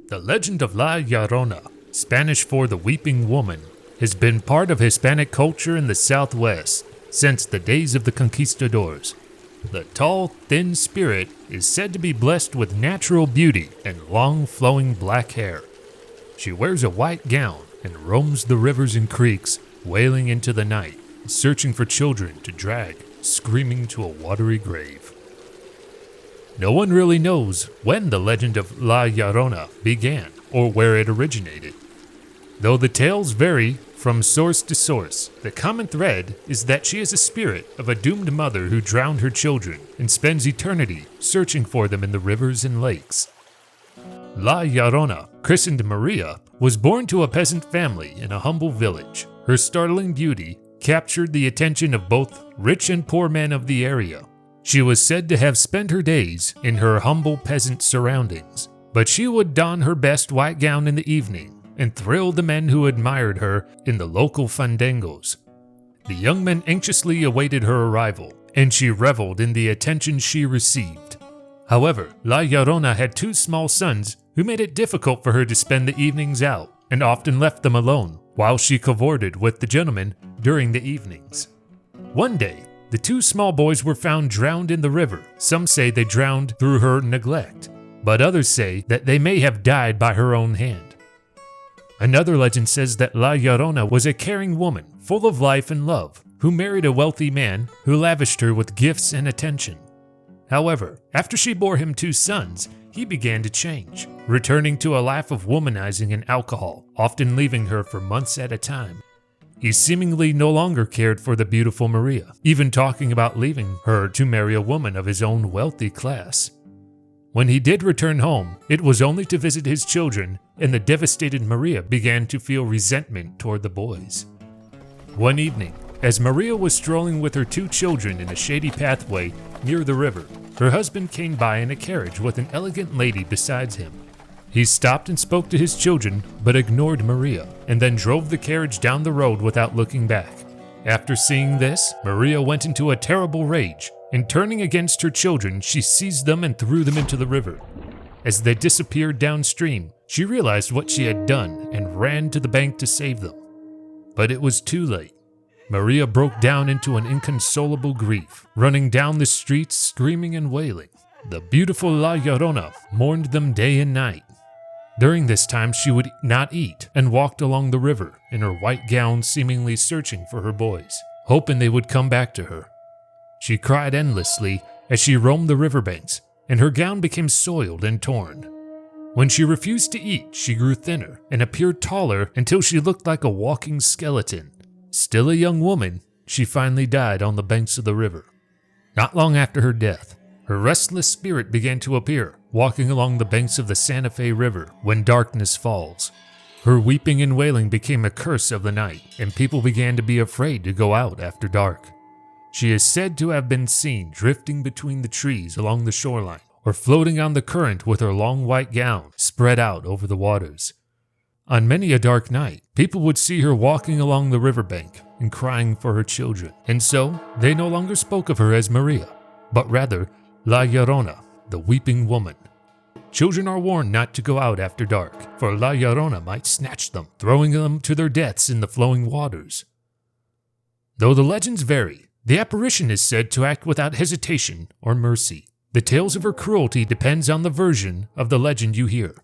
The Legend of La Llorona, Spanish for the Weeping Woman, has been part of Hispanic culture in the Southwest since the days of the conquistadors. The tall, thin spirit is said to be blessed with natural beauty and long, flowing black hair. She wears a white gown and roams the rivers and creeks, wailing into the night, searching for children to drag, screaming to a watery grave. No one really knows when the legend of La Llorona began or where it originated. Though the tales vary from source to source, the common thread is that she is a spirit of a doomed mother who drowned her children and spends eternity searching for them in the rivers and lakes. La Llorona, christened Maria, was born to a peasant family in a humble village. Her startling beauty captured the attention of both rich and poor men of the area. She was said to have spent her days in her humble peasant surroundings, but she would don her best white gown in the evening and thrill the men who admired her in the local fandangos. The young men anxiously awaited her arrival, and she reveled in the attention she received. However, La Llorona had two small sons who made it difficult for her to spend the evenings out and often left them alone while she cavorted with the gentlemen during the evenings. One day, the two small boys were found drowned in the river. Some say they drowned through her neglect, but others say that they may have died by her own hand. Another legend says that La Llorona was a caring woman, full of life and love, who married a wealthy man who lavished her with gifts and attention. However, after she bore him two sons, he began to change, returning to a life of womanizing and alcohol, often leaving her for months at a time. He seemingly no longer cared for the beautiful Maria, even talking about leaving her to marry a woman of his own wealthy class. When he did return home, it was only to visit his children, and the devastated Maria began to feel resentment toward the boys. One evening, as Maria was strolling with her two children in a shady pathway near the river, her husband came by in a carriage with an elegant lady beside him. He stopped and spoke to his children, but ignored Maria, and then drove the carriage down the road without looking back. After seeing this, Maria went into a terrible rage, and turning against her children, she seized them and threw them into the river. As they disappeared downstream, she realized what she had done and ran to the bank to save them. But it was too late. Maria broke down into an inconsolable grief, running down the streets screaming and wailing. The beautiful La Llorona mourned them day and night. During this time, she would not eat and walked along the river in her white gown, seemingly searching for her boys, hoping they would come back to her. She cried endlessly as she roamed the riverbanks, and her gown became soiled and torn. When she refused to eat, she grew thinner and appeared taller until she looked like a walking skeleton. Still a young woman, she finally died on the banks of the river. Not long after her death, her restless spirit began to appear, walking along the banks of the Santa Fe River when darkness falls. Her weeping and wailing became a curse of the night, and people began to be afraid to go out after dark. She is said to have been seen drifting between the trees along the shoreline, or floating on the current with her long white gown spread out over the waters. On many a dark night, people would see her walking along the riverbank and crying for her children, and so they no longer spoke of her as Maria, but rather La Llorona, the weeping woman. Children are warned not to go out after dark, for La Llorona might snatch them, throwing them to their deaths in the flowing waters. Though the legends vary, the apparition is said to act without hesitation or mercy. The tales of her cruelty depends on the version of the legend you hear.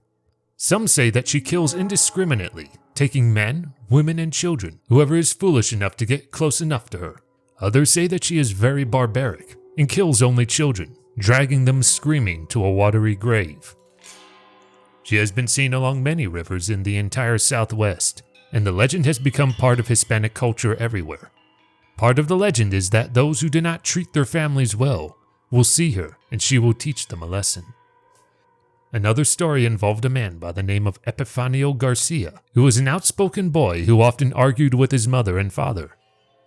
Some say that she kills indiscriminately, taking men, women, and children, whoever is foolish enough to get close enough to her. Others say that she is very barbaric and kills only children, dragging them screaming to a watery grave. She has been seen along many rivers in the entire Southwest, and the legend has become part of Hispanic culture everywhere. Part of the legend is that those who do not treat their families well will see her, and she will teach them a lesson. Another story involved a man by the name of Epifanio Garcia, who was an outspoken boy who often argued with his mother and father.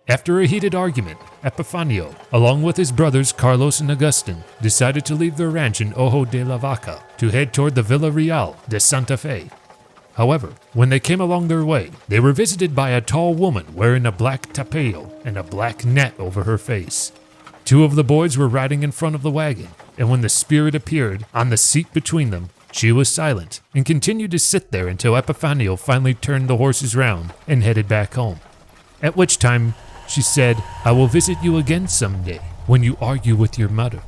After a heated argument, Epifanio, along with his brothers Carlos and Agustin, decided to leave their ranch in Ojo de la Vaca to head toward the Villa Real de Santa Fe. However, when they came along their way, they were visited by a tall woman wearing a black tapello and a black net over her face. Two of the boys were riding in front of the wagon, and when the spirit appeared on the seat between them, She was silent and continued to sit there until Epifanio finally turned the horses round and headed back home. At which time, she said, "I will visit you again someday when you argue with your mother."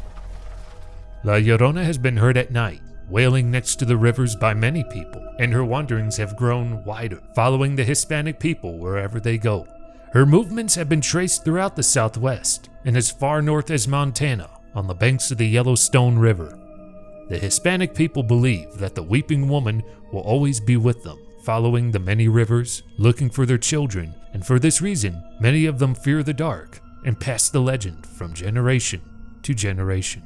La Llorona has been heard at night, wailing next to the rivers by many people, and her wanderings have grown wider, following the Hispanic people wherever they go. Her movements have been traced throughout the Southwest and as far north as Montana on the banks of the Yellowstone River. The Hispanic people believe that the weeping woman will always be with them, following the many rivers, looking for their children, and for this reason, many of them fear the dark and pass the legend from generation to generation.